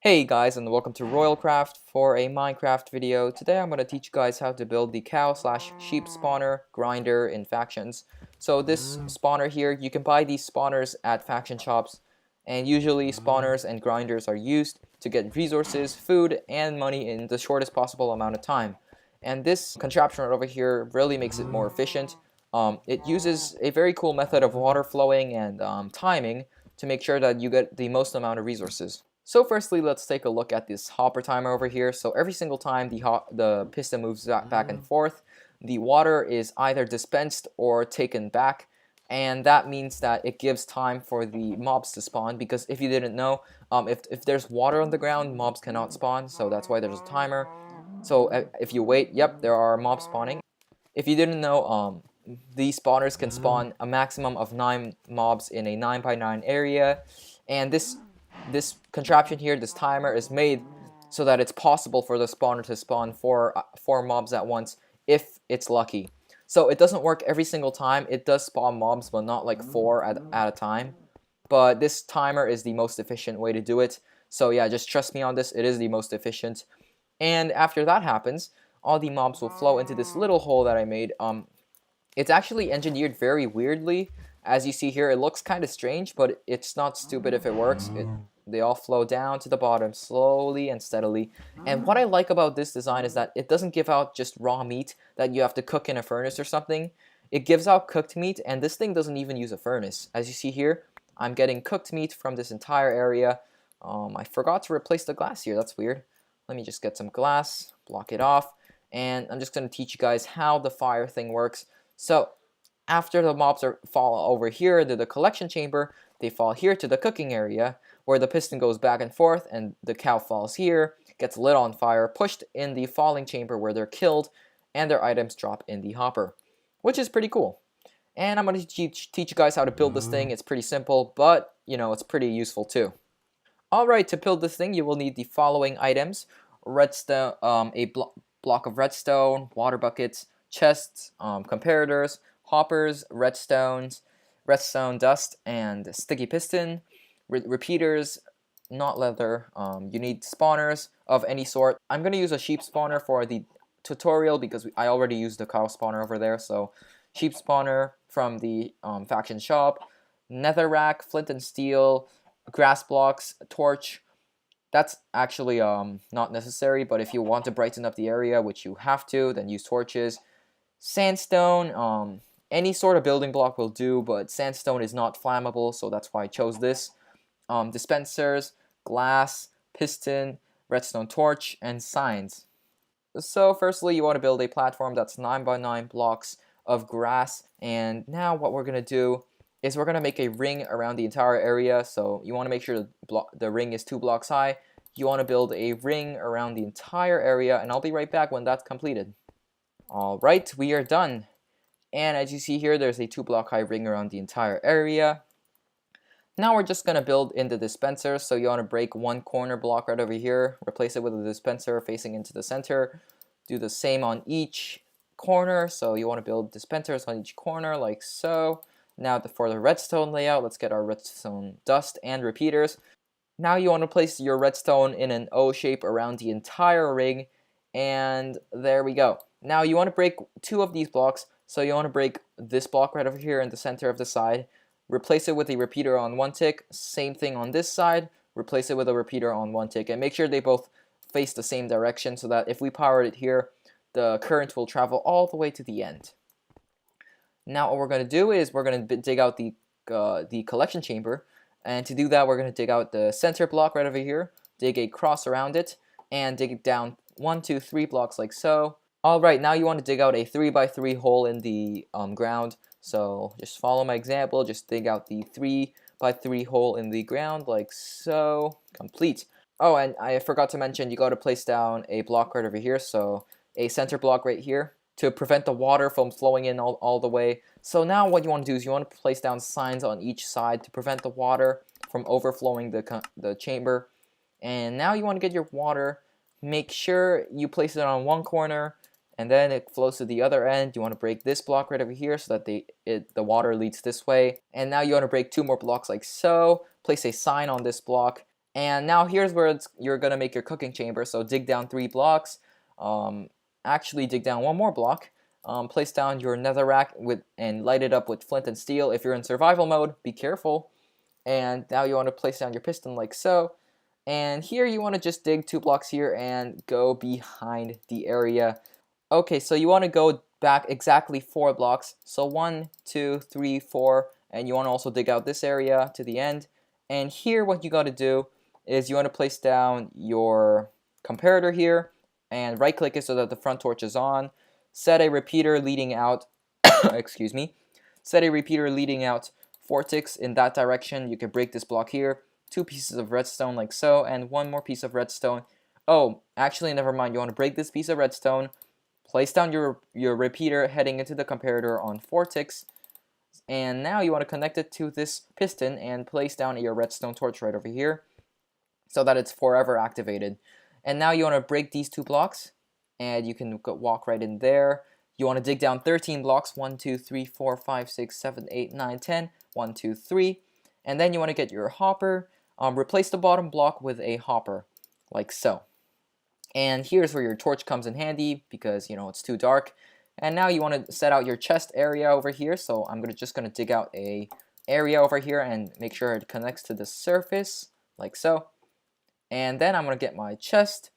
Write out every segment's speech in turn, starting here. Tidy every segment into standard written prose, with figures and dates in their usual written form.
Hey guys, and welcome to RoyalCraft for a Minecraft video. Today I'm going to teach you guys how to build the cow slash sheep spawner grinder in factions. So this spawner here, you can buy these spawners at faction shops, and usually spawners and grinders are used to get resources, food, and money in the shortest possible amount of time. And this contraption right over here really makes it more efficient. It uses a very cool method of water flowing and timing to make sure that you get the most amount of resources. So firstly, let's take a look at this hopper timer over here. So every single time the piston moves back and forth, the water is either dispensed or taken back, and that means that it gives time for the mobs to spawn, because if you didn't know, if there's water on the ground, mobs cannot spawn, so that's why there's a timer. So if you wait, yep, there are mobs spawning. If you didn't know, these spawners can spawn a maximum of 9 mobs in a 9 by 9 area, and this contraption here, this timer, is made so that it's possible for the spawner to spawn four mobs at once if it's lucky. So it doesn't work every single time. It does spawn mobs, but not like 4 at a time. But this timer is the most efficient way to do it. So yeah, just trust me on this. It is the most efficient. And after that happens, all the mobs will flow into this little hole that I made. It's actually engineered very weirdly. As you see here, it looks kind of strange, but it's not stupid if it works. They all flow down to the bottom slowly and steadily. And what I like about this design is that it doesn't give out just raw meat that you have to cook in a furnace or something. It gives out cooked meat, and this thing doesn't even use a furnace. As you see here, I'm getting cooked meat from this entire area. I forgot to replace the glass here. That's weird. Let me just get some glass, block it off, and I'm just going to teach you guys how the fire thing works. So after the mobs fall over here to the collection chamber, they fall here to the cooking area, where the piston goes back and forth, and the cow falls here, gets lit on fire, pushed in the falling chamber where they're killed, and their items drop in the hopper, which is pretty cool. And I'm going to teach you guys how to build this thing. It's pretty simple, but, you know, it's pretty useful too. Alright, to build this thing, you will need the following items: redstone, block of redstone, water buckets, chests, comparators, hoppers, redstone dust, and sticky piston, repeaters, not leather. You need spawners of any sort. I'm going to use a sheep spawner for the tutorial because I already used the cow spawner over there. So sheep spawner from the faction shop, netherrack, flint and steel, grass blocks, torch. That's actually not necessary, but if you want to brighten up the area, which you have to, then use torches. Sandstone, any sort of building block will do, but sandstone is not flammable, so that's why I chose this. Dispensers, glass, piston, redstone torch, and signs. So firstly, you want to build a platform that's 9 by 9 blocks of grass, and now what we're going to do is we're going to make a ring around the entire area. So you want to make sure the ring is 2 blocks high. You want to build a ring around the entire area, and I'll be right back when that's completed. Alright, we are done. And as you see here, there's a 2-block high ring around the entire area. Now we're just going to build in the dispenser. So you want to break one corner block right over here, replace it with a dispenser facing into the center. Do the same on each corner. So you want to build dispensers on each corner like so. Now for the redstone layout, let's get our redstone dust and repeaters. Now you want to place your redstone in an O shape around the entire ring, and there we go. Now you want to break 2 of these blocks. So you want to break this block right over here in the center of the side, replace it with a repeater on 1 tick, same thing on this side, replace it with a repeater on 1 tick, and make sure they both face the same direction so that if we power it here, the current will travel all the way to the end. Now what we're going to do is we're going to dig out the collection chamber, and to do that we're going to dig out the center block right over here, dig a cross around it, and dig it down 1, 2, 3 blocks like so. Alright, now you want to dig out a 3 by 3 hole in the ground. So just follow my example, just dig out the 3 by 3 hole in the ground like so. Complete. Oh, and I forgot to mention, you got to place down a block right over here, so a center block right here to prevent the water from flowing in all the way. So now what you want to do is you want to place down signs on each side to prevent the water from overflowing the chamber. And now you want to get your water, make sure you place it on one corner, and then it flows to the other end. You want to break this block right over here so that the water leads this way. And now you want to break 2 more blocks like so. Place a sign on this block, And now here's where you're gonna make your cooking chamber. So dig down 3 blocks. Actually dig down 1 more block. Place down your netherrack and light it up with flint and steel. If you're in survival mode, be careful. And now you want to place down your piston like so. And here you want to just dig 2 blocks here and go behind the area. Okay, so you want to go back exactly 4 blocks. So 1, 2, 3, 4, and you want to also dig out this area to the end. And here what you got to do is you want to place down your comparator here and right click it so that the front torch is on. Set a repeater leading out, excuse me, set a repeater leading out 4 ticks in that direction. You can break this block here, 2 pieces of redstone like so, and 1 more piece of redstone. Oh, actually never mind, you want to break this piece of redstone, place down your repeater heading into the comparator on 4 ticks, and now you want to connect it to this piston and place down your redstone torch right over here so that it's forever activated. And now you want to break these 2 blocks and you can walk right in there. You want to dig down 13 blocks, 1, 2, 3, 4, 5, 6, 7, 8, 9, 10, 1, 2, 3, and then you want to get your hopper, replace the bottom block with a hopper, like so. And here's where your torch comes in handy because, you know, it's too dark. And now you want to set out your chest area over here, so I'm just going to dig out a area over here and make sure it connects to the surface, like so. And then I'm going to get my chest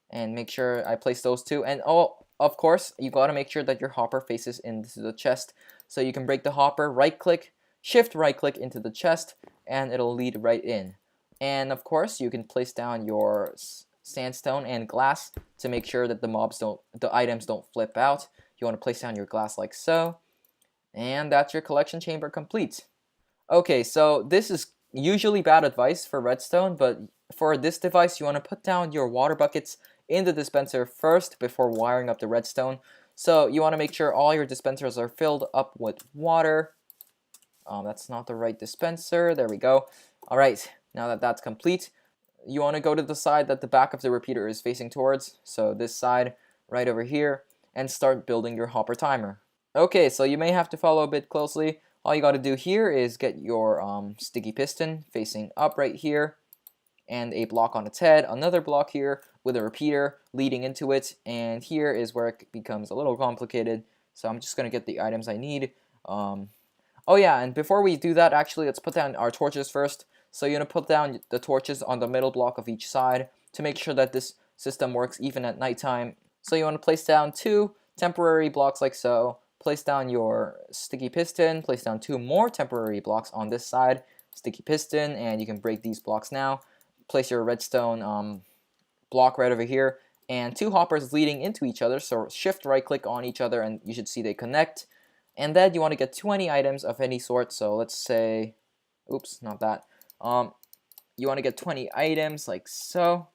and make sure I place those 2. And oh, of course, you got to make sure that your hopper faces into the chest. So you can break the hopper, right click, shift right click into the chest, and it'll lead right in. And of course, you can place down your sandstone and glass to make sure that the items don't flip out. You want to place down your glass like so. And that's your collection chamber complete. Okay, so this is usually bad advice for redstone, but for this device, you want to put down your water buckets in the dispenser first before wiring up the redstone. So you want to make sure all your dispensers are filled up with water. That's not the right dispenser. There we go. All right, now that that's complete, you want to go to the side that the back of the repeater is facing towards. So this side right over here, and start building your hopper timer. Okay, so you may have to follow a bit closely. All you got to do here is get your sticky piston facing up right here, and a block on its head, another block here with a repeater leading into it, and here is where it becomes a little complicated. So I'm just going to get the items I need. Oh yeah, and before we do that, actually, let's put down our torches first. So you're going to put down the torches on the middle block of each side to make sure that this system works even at nighttime. So you want to place down 2 temporary blocks like so, place down your sticky piston, place down 2 more temporary blocks on this side, sticky piston, and you can break these blocks now. Place your redstone block right over here, and 2 hoppers leading into each other, so shift right click on each other and you should see they connect. And then you want to get 20 items of any sort, so let's say, oops, not that. You want to get 20 items like so,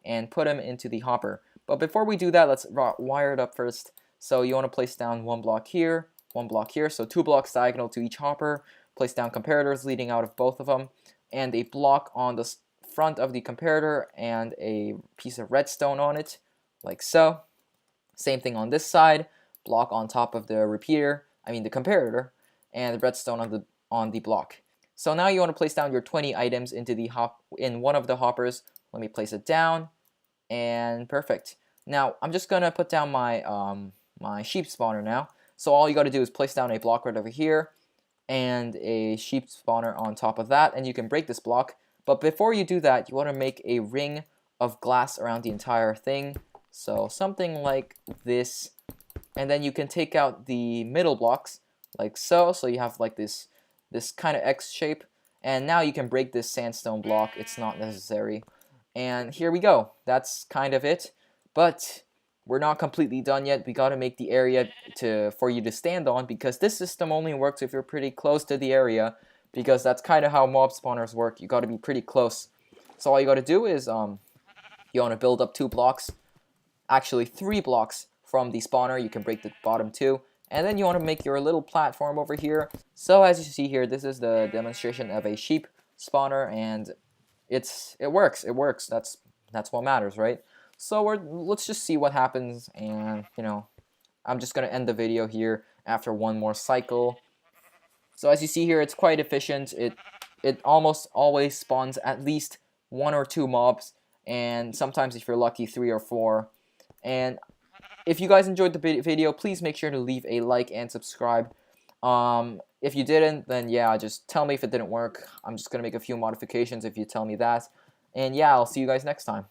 and put them into the hopper. But before we do that, let's wire it up first. So you want to place down 1 block here, 1 block here, so 2 blocks diagonal to each hopper. Place down comparators leading out of both of them, and a block on the front of the comparator and a piece of redstone on it, like so. Same thing on this side, block on top of the the comparator, and redstone on the block. So now you want to place down your 20 items into in one of the hoppers. Let me place it down, and perfect. Now I'm just gonna put down my my sheep spawner now. So all you got to do is place down a block right over here, and a sheep spawner on top of that, and you can break this block. But before you do that, you want to make a ring of glass around the entire thing. So something like this, and then you can take out the middle blocks like so. So you have like this kind of X shape, and now you can break this sandstone block. It's not necessary. And here we go. That's kind of it. But we're not completely done yet. We got to make the area for you to stand on, because this system only works if you're pretty close to the area, because that's kind of how mob spawners work. You got to be pretty close. So all you got to do is you want to build up 2 blocks, actually 3 blocks from the spawner. You can break the bottom 2, and then you want to make your little platform over here. So as you see here, this is the demonstration of a sheep spawner, and it works. It works. That's what matters, right? So let's just see what happens, and I'm just gonna end the video here after 1 more cycle. So as you see here, it's quite efficient. It almost always spawns at least 1 or 2 mobs, and sometimes if you're lucky 3 or 4. And if you guys enjoyed the video, please make sure to leave a like and subscribe. If you didn't, then yeah, just tell me if it didn't work. I'm just gonna make a few modifications if you tell me that. And yeah, I'll see you guys next time.